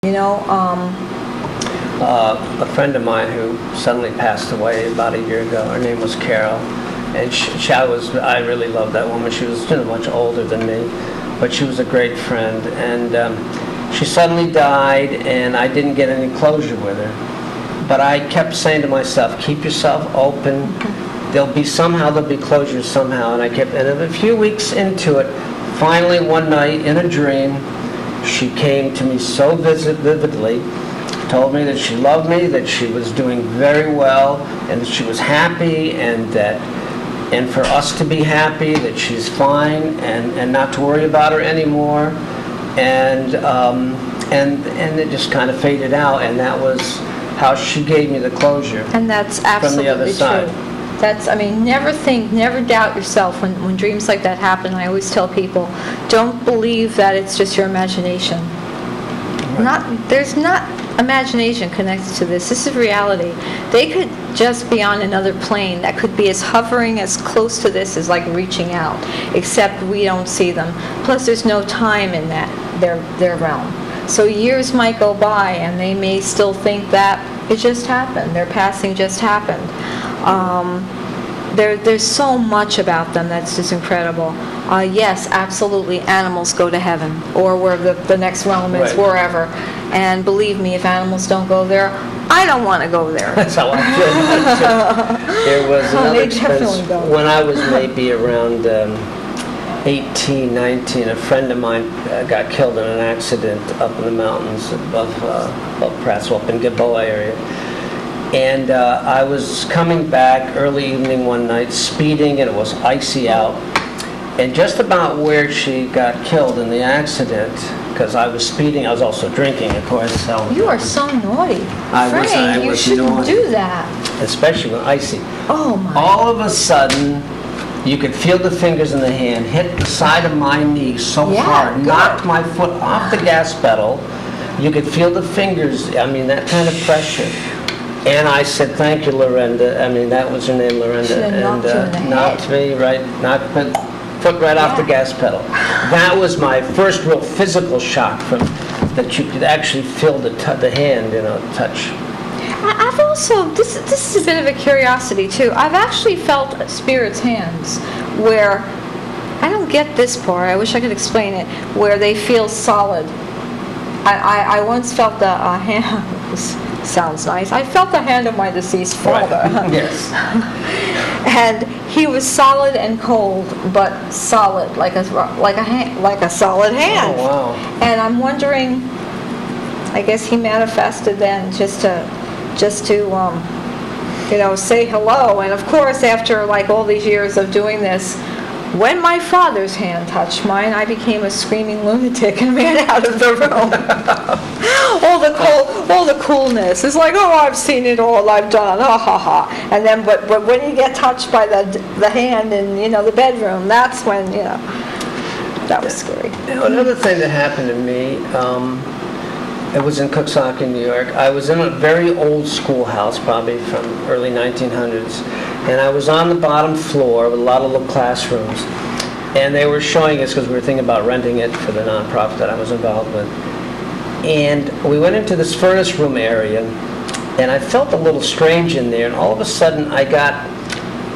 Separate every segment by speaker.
Speaker 1: You know,
Speaker 2: a friend of mine who suddenly passed away about a year ago, her name was Carol, and I really loved that woman. She was much older than me, but she was a great friend, and she suddenly died, and I didn't get any closure with her. But I kept saying to myself, keep yourself open. There'll be closure somehow. And a few weeks into it, finally one night in a dream, she came to me so vividly, told me that she loved me, that she was doing very well, and that she was happy, and for us to be happy, that she's fine, and not to worry about her anymore. And it just kind of faded out, and that was how she gave me the closure.
Speaker 1: And that's absolutely
Speaker 2: from the other side.
Speaker 1: True. Never doubt yourself when dreams like that happen. I always tell people, don't believe that it's just your imagination.
Speaker 2: Right.
Speaker 1: There's not imagination connected to this. This is reality. They could just be on another plane that could be as hovering as close to this as like reaching out, except we don't see them. Plus there's no time in their realm. So years might go by and they may still think that it just happened. Their passing just happened. There's so much about them that's just incredible. Yes, absolutely, animals go to heaven, or where the next realm is,
Speaker 2: right.
Speaker 1: Wherever. And believe me, if animals don't go there, I don't want to go there.
Speaker 2: That's how I feel. There was another experience when I was maybe around 18, 19. A friend of mine got killed in an accident up in the mountains above Prattsville, up in Gilboa area. And I was coming back early evening one night, speeding, and it was icy out. And just about where she got killed in the accident, because I was speeding, I was also drinking, of course. So
Speaker 1: you are so naughty.
Speaker 2: I
Speaker 1: you
Speaker 2: was
Speaker 1: shouldn't
Speaker 2: naughty.
Speaker 1: do that.
Speaker 2: Especially when icy.
Speaker 1: Oh my.
Speaker 2: All of a sudden, you could feel the fingers in the hand hit the side of my knee so hard, knocked my foot off the gas pedal. You could feel the fingers, that kind of pressure. And I said, thank you, Lorenda. That was her name, Lorenda.
Speaker 1: And
Speaker 2: knocked me right, knocked my foot right off the gas pedal. That was my first real physical shock that you could actually feel the hand, touch.
Speaker 1: I've also, this is a bit of a curiosity too, I've actually felt spirits' hands where, I don't get this part, I wish I could explain it, where they feel solid. I once felt the hand, this sounds nice, I felt the hand of my deceased father.
Speaker 2: Right. Yes.
Speaker 1: And he was solid and cold, but solid, like a solid hand.
Speaker 2: Oh, wow.
Speaker 1: And I'm wondering, I guess he manifested then just to say hello. And of course, after like all these years of doing this, when my father's hand touched mine, I became a screaming lunatic and ran out of the room. all the coolness. It's like, oh, I've seen it all, I've done, ha ha ha. And then, but when you get touched by the hand in the bedroom, that's when that was scary.
Speaker 2: Another thing that happened to me. It was in Coxsackie, New York. I was in a very old schoolhouse, probably from early 1900s, and I was on the bottom floor with a lot of little classrooms, and they were showing us, because we were thinking about renting it for the nonprofit that I was involved with, and we went into this furnace room area, and I felt a little strange in there, and all of a sudden I got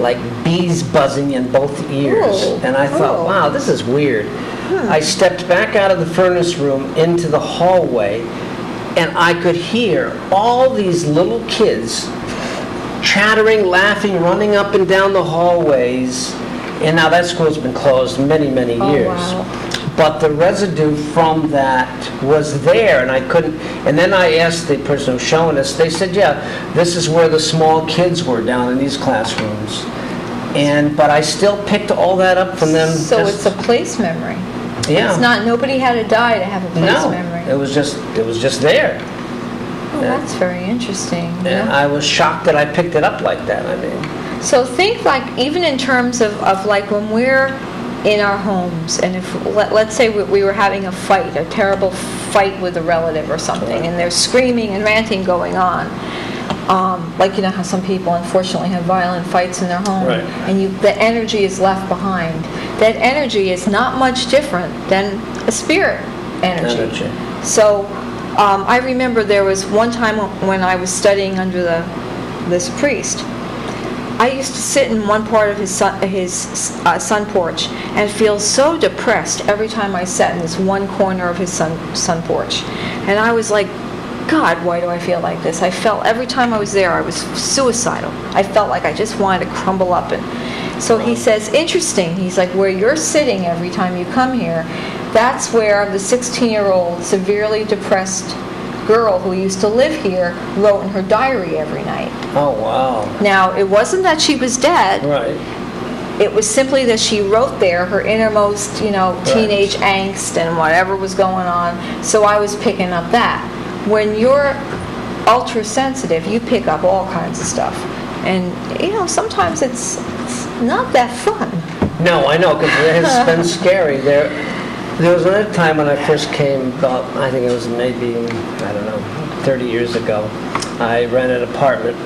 Speaker 2: like bees buzzing in both ears, and I thought, wow, this is weird. I stepped back out of the furnace room into the hallway, and I could hear all these little kids chattering, laughing, running up and down the hallways. And now that school's been closed many, many years.
Speaker 1: Wow.
Speaker 2: But the residue from that was there, and I couldn't. And then I asked the person who was showing us, they said, yeah, this is where the small kids were down in these classrooms. But I still picked all that up from them.
Speaker 1: So it's a place memory.
Speaker 2: Yeah.
Speaker 1: It's not, nobody had to die to have a place memory.
Speaker 2: It was just there.
Speaker 1: Oh, that's very interesting.
Speaker 2: And I was shocked that I picked it up like that,
Speaker 1: So think like, even in terms of like when we're in our homes, and if, let's say we were having a fight, a terrible fight with a relative or something, and there's screaming and ranting going on. Like how some people unfortunately have violent fights in their home,
Speaker 2: right.
Speaker 1: And the energy is left behind. That energy is not much different than a spirit energy. So I remember there was one time when I was studying under this priest. I used to sit in one part of his sun porch and feel so depressed every time I sat in this one corner of his sun porch. And I was like, God, why do I feel like this? I felt every time I was there, I was suicidal. I felt like I just wanted to crumble up. And so he says, interesting. He's like, where you're sitting every time you come here, that's where the 16-year-old severely depressed girl who used to live here wrote in her diary every night.
Speaker 2: Oh, wow.
Speaker 1: Now, it wasn't that she was dead.
Speaker 2: Right.
Speaker 1: It was simply that she wrote there her innermost, teenage angst and whatever was going on. So I was picking up that. When you're ultra sensitive, you pick up all kinds of stuff. And, sometimes it's not that fun.
Speaker 2: No, I know, because it has been scary. There was another time when I first came, about, I think it was maybe, 30 years ago. I rented an apartment,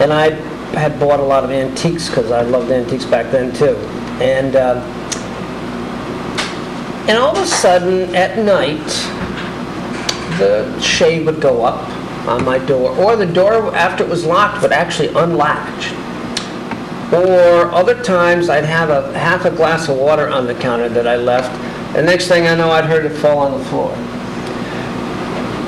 Speaker 2: and I had bought a lot of antiques, because I loved antiques back then too. And all of a sudden, at night, the shade would go up on my door, or the door, after it was locked, would actually unlatch. Or other times, I'd have half a glass of water on the counter that I left, and next thing I know, I'd heard it fall on the floor.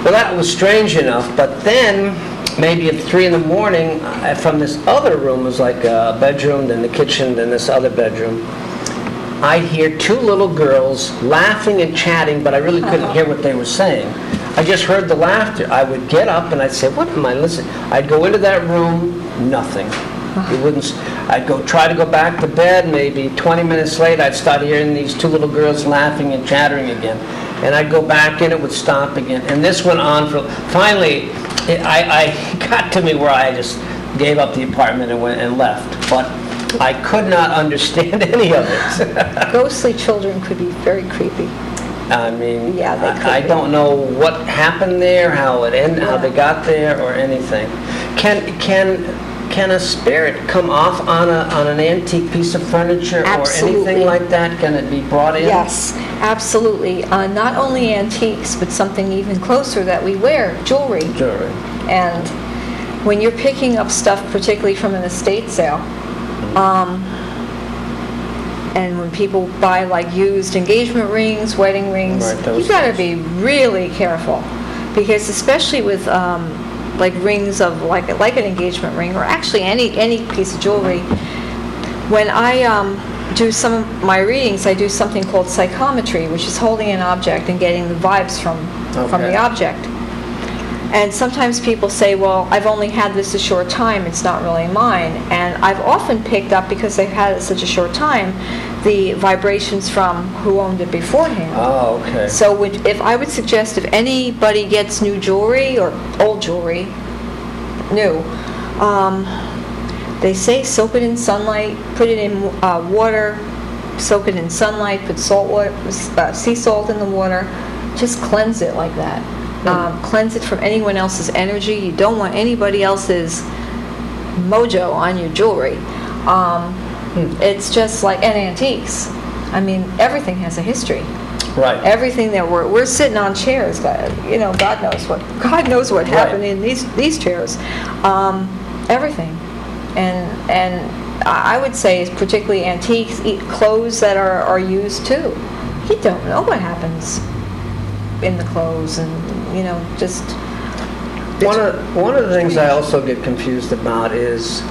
Speaker 2: Well, that was strange enough, but then, maybe at 3 in the morning, from this other room, it was like a bedroom, then the kitchen, then this other bedroom, I'd hear 2 little girls laughing and chatting, but I really couldn't hear what they were saying. I just heard the laughter. I would get up and I'd say, what am I listening? I'd go into that room, nothing. It wouldn't. I'd try to go back to bed. Maybe 20 minutes later, I'd start hearing these 2 little girls laughing and chattering again. And I'd go back and it would stop again. And this went on for. Finally, I got to me where I just gave up the apartment and went and left. But I could not understand any of it.
Speaker 1: Ghostly children could be very creepy.
Speaker 2: I mean,
Speaker 1: yeah, they could
Speaker 2: I don't know what happened there, how it ended, how they got there, or anything. Can a spirit come off on an antique piece of furniture
Speaker 1: Absolutely.
Speaker 2: Or anything like that? Can it be brought in?
Speaker 1: Yes, absolutely. Not only antiques, but something even closer that we wear, jewelry.
Speaker 2: Jewelry.
Speaker 1: And when you're picking up stuff, particularly from an estate sale, and when people buy like used engagement rings, wedding rings, you got to be really careful, because especially with like rings of like an engagement ring, or actually any piece of jewelry. When I do some of my readings, I do something called psychometry, which is holding an object and getting the vibes from the object. And sometimes people say, well, I've only had this a short time, it's not really mine. And I've often picked up, because they've had it such a short time, the vibrations from who owned it beforehand.
Speaker 2: Oh, okay.
Speaker 1: So if I would suggest, if anybody gets new jewelry or old jewelry, new, they say soak it in sunlight, put it in water, soak it in sunlight, put sea salt in the water, just cleanse it like that. Cleanse it from anyone else's energy. You don't want anybody else's mojo on your jewelry. It's just like, and antiques. I mean, everything has a history.
Speaker 2: Right.
Speaker 1: Everything that we're sitting on chairs, God knows what happened in these chairs. Everything, and I would say, particularly antiques, clothes that are used too. You don't know what happens in the clothes, and just.
Speaker 2: One of the things I also get confused about is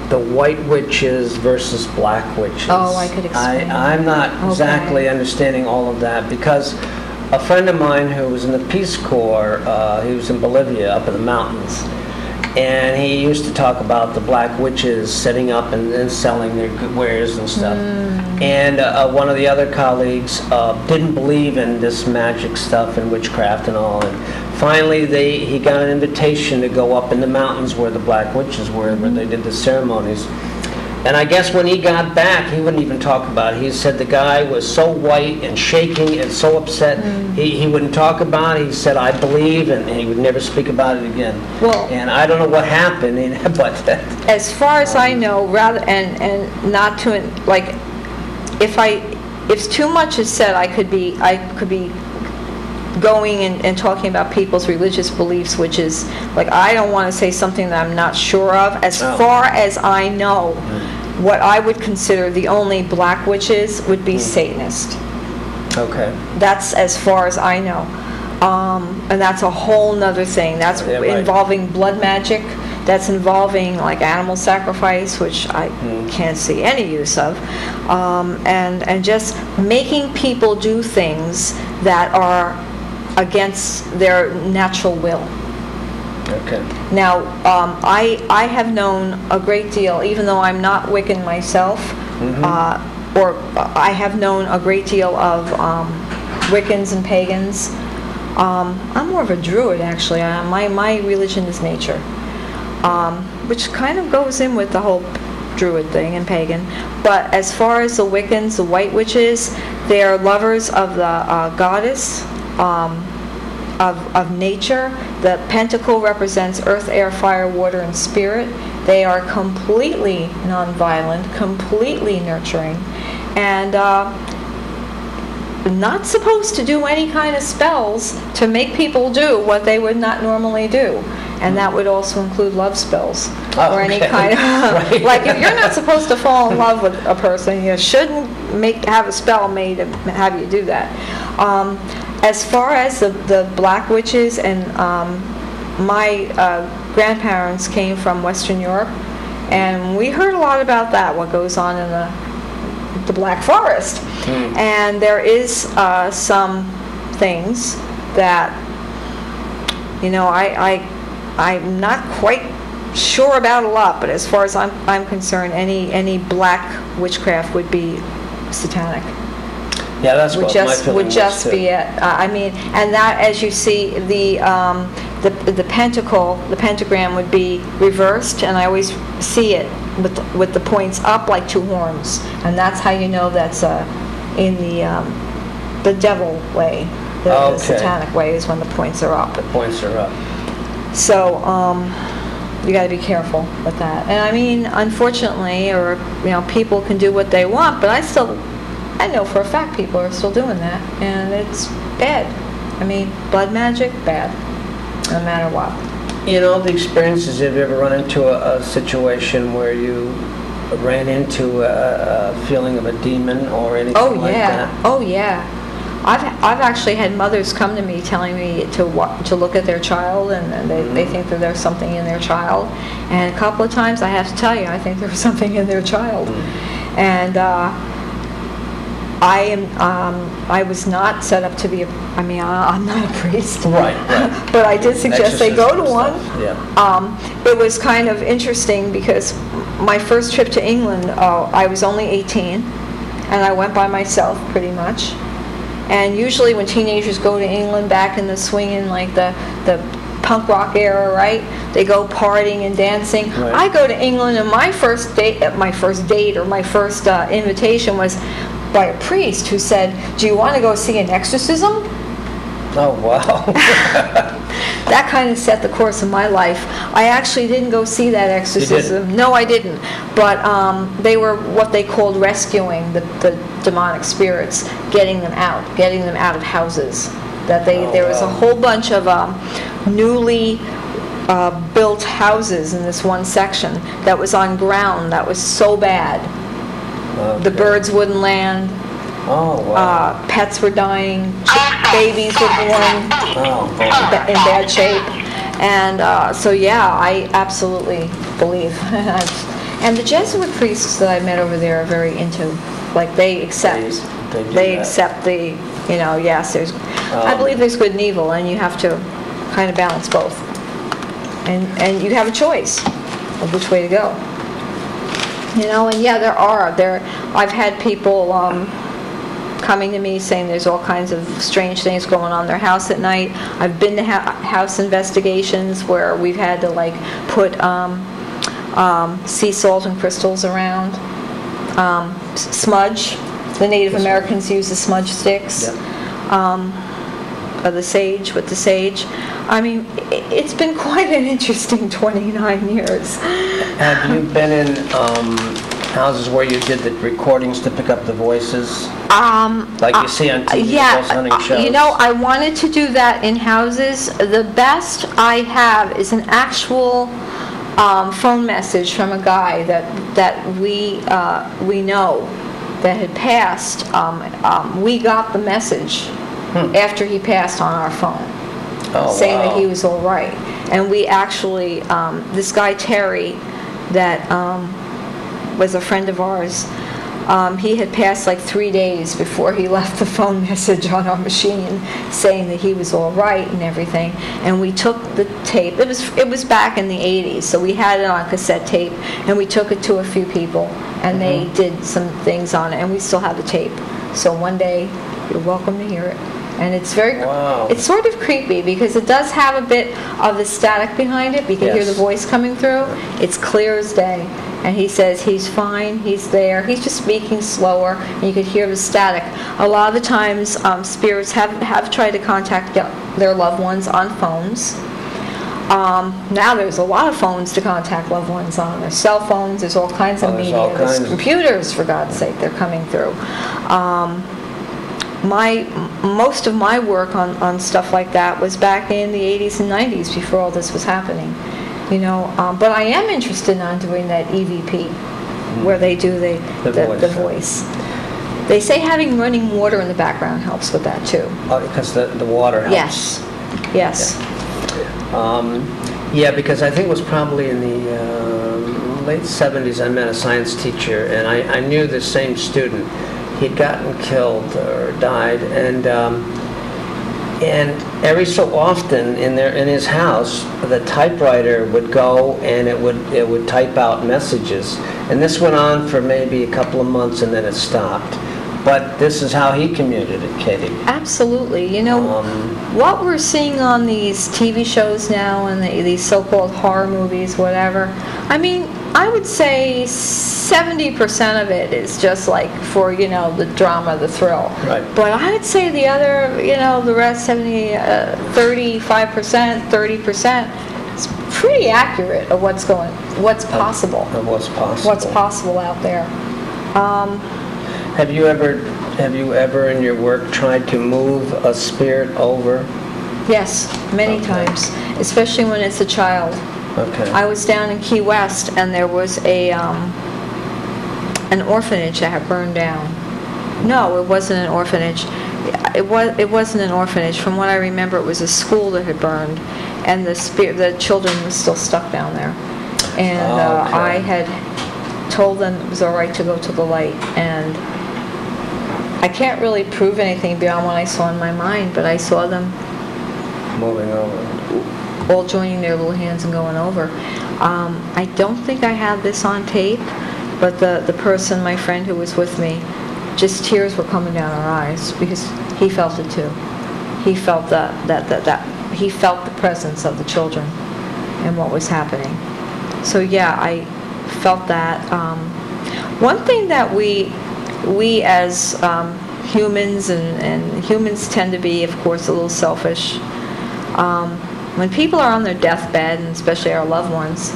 Speaker 2: the white witches versus black witches.
Speaker 1: Oh, I could explain.
Speaker 2: I'm not exactly understanding all of that, because a friend of mine who was in the Peace Corps, he was in Bolivia, up in the mountains, and he used to talk about the black witches setting up and then selling their good wares and stuff. And one of the other colleagues didn't believe in this magic stuff and witchcraft and all. And finally, he got an invitation to go up in the mountains where the black witches were, where they did the ceremonies. And I guess when he got back, he wouldn't even talk about it. He said the guy was so white and shaking and so upset, he wouldn't talk about it. He said, I believe, and he would never speak about it again.
Speaker 1: Well,
Speaker 2: and I don't know what happened, but
Speaker 1: as far as I know, rather and not to if too much is said, I could be going and talking about people's religious beliefs, which is, like, I don't want to say something that I'm not sure of. As far as I know, what I would consider the only black witches would be Satanist.
Speaker 2: Okay.
Speaker 1: That's as far as I know. And that's a whole nother thing. That's involving blood magic. That's involving, like, animal sacrifice, which I can't see any use of. And just making people do things that are against their natural will.
Speaker 2: Okay.
Speaker 1: Now, I have known a great deal, even though I'm not Wiccan myself, or I have known a great deal of Wiccans and pagans. I'm more of a druid, actually. My religion is nature, which kind of goes in with the whole druid thing and pagan. But as far as the Wiccans, the white witches, they are lovers of the goddess, of nature. The pentacle represents earth, air, fire, water, and spirit. They are completely nonviolent, completely nurturing, and not supposed to do any kind of spells to make people do what they would not normally do. And that would also include love spells, or any kind of
Speaker 2: Right.
Speaker 1: like, if you're not supposed to fall in love with a person, you shouldn't have a spell made to have you do that. As far as the black witches, and my grandparents came from Western Europe, and we heard a lot about that, what goes on in the Black Forest. And there is some things that, you know, I'm not quite sure about a lot, but as far as I'm concerned, any black witchcraft would be satanic.
Speaker 2: Yeah, that's what my feeling
Speaker 1: Would just
Speaker 2: was, too.
Speaker 1: be it. I mean, and that, as you see, the pentagram would be reversed, and I always see it with the points up like two horns, and that's how you know that's in the devil way. The satanic way is when the points are up.
Speaker 2: The points are up.
Speaker 1: So you got to be careful with that. And I mean, unfortunately, or people can do what they want, but I know for a fact people are still doing that, and it's bad. I mean, blood magic, bad, no matter what.
Speaker 2: In all the experiences, have you ever run into a situation where you ran into a feeling of a demon or anything like that?
Speaker 1: Oh yeah. I've actually had mothers come to me telling me to look at their child, and they think that there's something in their child. And a couple of times, I have to tell you, I think there was something in their child. And I was not set up to be I'm not a priest.
Speaker 2: Right.
Speaker 1: But I did suggest they go to one.
Speaker 2: Yeah.
Speaker 1: It was kind of interesting because my first trip to England, I was only 18, and I went by myself pretty much. And usually when teenagers go to England back in the swinging, like the punk rock era, right? They go partying and dancing.
Speaker 2: Right.
Speaker 1: I go to England, and my first date or my first invitation was by a priest who said, "Do you want to go see an exorcism?"
Speaker 2: Oh, wow.
Speaker 1: That kind of set the course of my life. I actually didn't go see that exorcism.
Speaker 2: You didn't?
Speaker 1: No, I didn't. But they were what they called rescuing the demonic spirits, getting them out of houses. There was a whole bunch of newly built houses in this one section that was on ground that was so bad.
Speaker 2: Okay.
Speaker 1: The birds wouldn't land.
Speaker 2: Oh, wow.
Speaker 1: Pets were dying. Babies were born in bad shape. And so, yeah, I absolutely believe. And the Jesuit priests that I met over there are very into, like, they accept the, yes, I believe there's good and evil, and you have to kind of balance both. And you have a choice of which way to go. And yeah, I've had people coming to me saying there's all kinds of strange things going on in their house at night. I've been to house investigations where we've had to, like, put sea salt and crystals around. Smudge. The Native Americans use the smudge sticks. Of the sage, with the sage. I mean, it's been quite an interesting 29 years.
Speaker 2: Have you been in houses where you did the recordings to pick up the voices? Like you see on TV,
Speaker 1: yeah,
Speaker 2: ghost hunting shows?
Speaker 1: you know, I wanted to do that in houses. The best I have is an actual phone message from a guy that we know that had passed. We got the message after he passed on our phone, saying that he was all right. And we actually, this guy Terry, that was a friend of ours, he had passed like 3 days before he left the phone message on our machine saying that he was all right and everything. And we took the tape. It was back in the 80s, so we had it on cassette tape, and we took it to a few people, and they did some things on it, and we still have the tape. So one day, you're welcome to hear it. And it's it's sort of creepy because it does have a bit of the static behind it. You can hear the voice coming through. It's clear as day. And he says he's fine, he's there, he's just speaking slower, and you could hear the static. A lot of the times, spirits have tried to contact their loved ones on phones. Now there's a lot of phones to contact loved ones on. There's cell phones, there's all kinds of media, there's computers, for God's sake, they're coming through. Most of my work on stuff like that was back in the 80s and 90s before all this was happening. You know, but I am interested in doing that EVP, where they do the voice. They say having running water in the background helps with that too.
Speaker 2: Oh, because the water helps.
Speaker 1: Yes.
Speaker 2: Yeah, because I think it was probably in the late 70s I met a science teacher, and I knew the same student. He'd gotten killed or died, and every so often in his house, the typewriter would go and it would type out messages. And this went on for maybe a couple of months, and then it stopped. But this is how he communicated.
Speaker 1: Absolutely. You know, what we're seeing on these TV shows now and these so-called horror movies, whatever, I mean, I would say 70% of it is just like for, you know, the drama, the thrill.
Speaker 2: Right.
Speaker 1: But I would say the other, you know, the rest, 35%, 30%, is pretty accurate of what's possible.
Speaker 2: Of what's possible.
Speaker 1: What's possible out there.
Speaker 2: Have you ever in your work tried to move a spirit over?
Speaker 1: Yes, many times, especially when it's a child.
Speaker 2: Okay.
Speaker 1: I was down in Key West, and there was an orphanage that had burned down. No, it wasn't an orphanage. It wasn't an orphanage. From what I remember, it was a school that had burned, and the children were still stuck down there. And I had told them it was all right to go to the light, and I can't really prove anything beyond what I saw in my mind, but I saw them
Speaker 2: moving over,
Speaker 1: all joining their little hands and going over. I don't think I have this on tape, but the person, my friend who was with me, just tears were coming down our eyes because he felt it too. He felt he felt the presence of the children and what was happening. So yeah, I felt that. One thing that we as humans, and humans tend to be, of course, a little selfish. When people are on their deathbed, and especially our loved ones,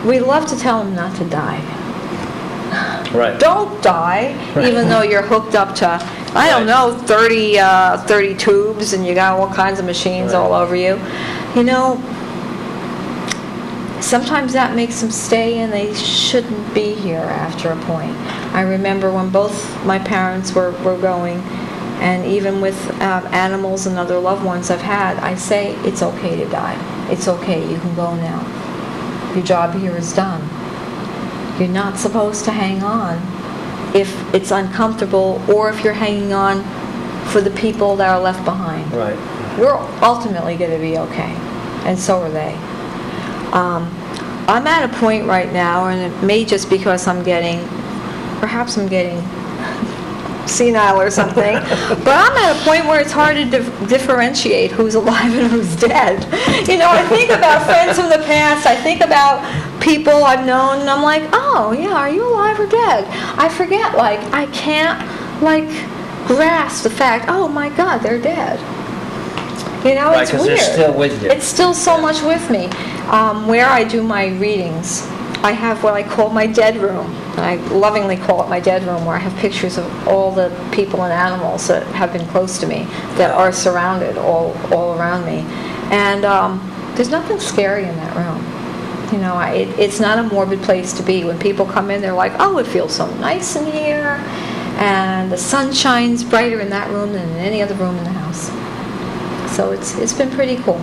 Speaker 1: we love to tell them not to die.
Speaker 2: Right.
Speaker 1: Don't die, even though you're hooked up to, I don't know, 30 tubes, and you got all kinds of machines all over you. You know, sometimes that makes them stay, and they shouldn't be here after a point. I remember when both my parents were going, and even with animals and other loved ones I've had, I say, it's okay to die. It's okay, you can go now. Your job here is done. You're not supposed to hang on if it's uncomfortable, or if you're hanging on for the people that are left behind.
Speaker 2: Right.
Speaker 1: We're ultimately going to be okay, and so are they. I'm at a point right now, and it may just because perhaps I'm getting senile or something, but I'm at a point where it's hard to differentiate who's alive and who's dead. You know, I think about friends from the past, I think about people I've known, and I'm like, oh yeah, are you alive or dead? I forget, like, I can't, like, grasp the fact, oh my God, they're dead. You know, it's weird.
Speaker 2: They're still with you.
Speaker 1: It's still so much with me. Where I do my readings, I have what I call my dead room. I lovingly call it my dead room, where I have pictures of all the people and animals that have been close to me, that are surrounded all around me. And there's nothing scary in that room. You know, it's not a morbid place to be. When people come in, they're like, oh, it feels so nice in here, and the sun shines brighter in that room than in any other room in the house. So it's been pretty cool.